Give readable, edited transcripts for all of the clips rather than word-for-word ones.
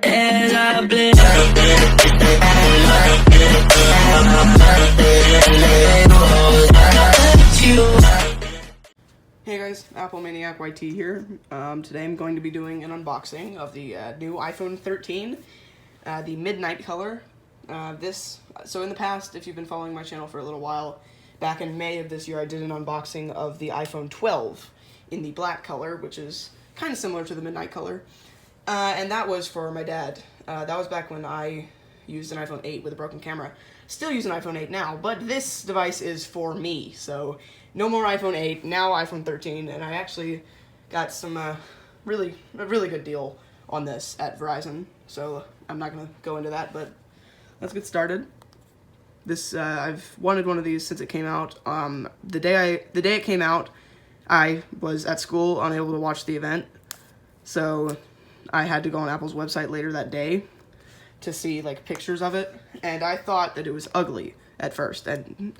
as I blend. Hey guys, Apple Maniac YT here. Today I'm going to be doing an unboxing of the new iPhone 13, the midnight color. So in the past, if you've been following my channel for a little while, back in May of this year I did an unboxing of the iPhone 12 in the black color, which is kind of similar to the midnight color. And that was for my dad. That was back when I used an iPhone 8 with a broken camera. Still use an iPhone 8 now, but this device is for me, so no more iPhone 8, now iPhone 13, and I actually got a really good deal on this at Verizon, so I'm not going to go into that, but let's get started. I've wanted one of these since it came out. The day it came out, I was at school, unable to watch the event, so I had to go on Apple's website later that day to see like pictures of it, and I thought that it was ugly at first, and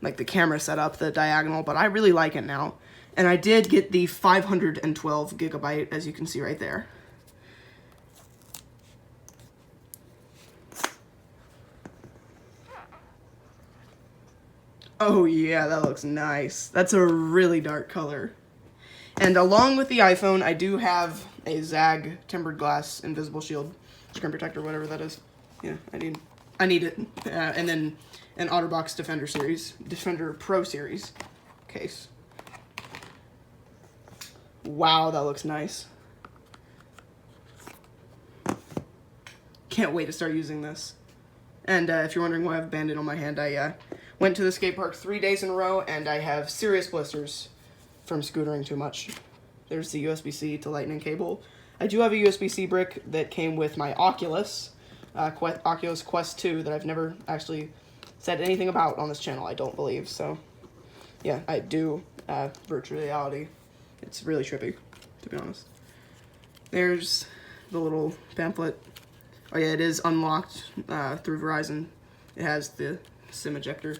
like the camera setup, the diagonal, but I really like it now. And I did get the 512 gigabyte, as you can see right there. Oh yeah, that looks nice. That's a really dark color. And along with the iPhone, I do have a ZAG tempered glass invisible shield screen protector, whatever that is. Yeah, I need it. And then an OtterBox Defender Pro Series case. Wow, that looks nice. Can't wait to start using this. And if you're wondering why I have a Band-Aid on my hand, I went to the skate park 3 days in a row, and I have serious blisters from scootering too much. There's the USB-C to lightning cable. I do have a USB-C brick that came with my Oculus Quest 2 that I've never actually said anything about on this channel, I don't believe. So, yeah, I do virtual reality. It's really trippy, to be honest. There's the little pamphlet. Oh yeah, it is unlocked through Verizon. It has the SIM ejector.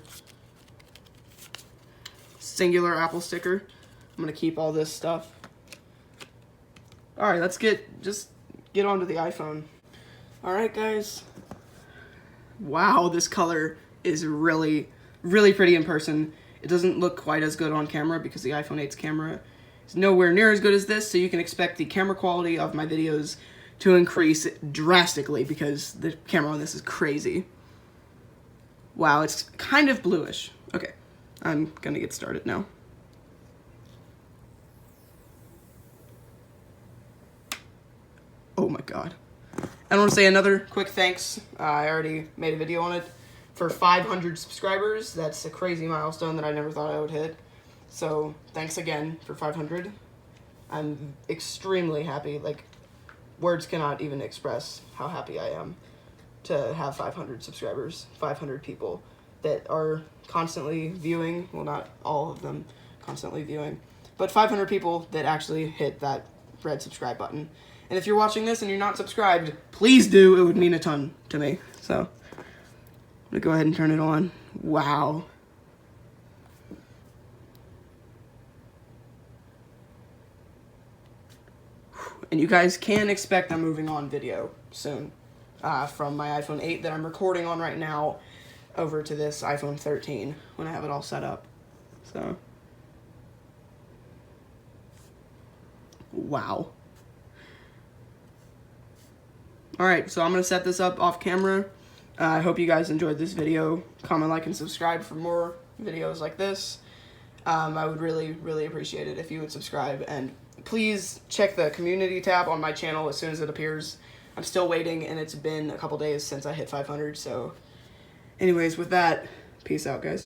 Singular Apple sticker. I'm gonna keep all this stuff. Alright, let's get onto the iPhone. Alright guys. Wow, this color is really pretty in person. It doesn't look quite as good on camera because the iPhone 8's camera is nowhere near as good as this, so you can expect the camera quality of my videos to increase drastically because the camera on this is crazy. Wow, it's kind of bluish. Okay, I'm gonna get started now. Oh my god. I want to say another quick thanks. I already made a video on it. For 500 subscribers, that's a crazy milestone that I never thought I would hit. So, thanks again for 500. I'm extremely happy. Like, words cannot even express how happy I am to have 500 subscribers, 500 people that are constantly viewing. Well, not all of them constantly viewing, but 500 people that actually hit that red subscribe button. And if you're watching this and you're not subscribed, please do. It would mean a ton to me. So, I'm gonna go ahead and turn it on. Wow. And you guys can expect a moving on video soon from my iPhone 8 that I'm recording on right now over to this iPhone 13 when I have it all set up. So, wow. Alright, so I'm going to set this up off camera. I hope you guys enjoyed this video. Comment, like, and subscribe for more videos like this. I would really appreciate it if you would subscribe. And please check the community tab on my channel as soon as it appears. I'm still waiting, and it's been a couple days since I hit 500. So anyways, with that, peace out, guys.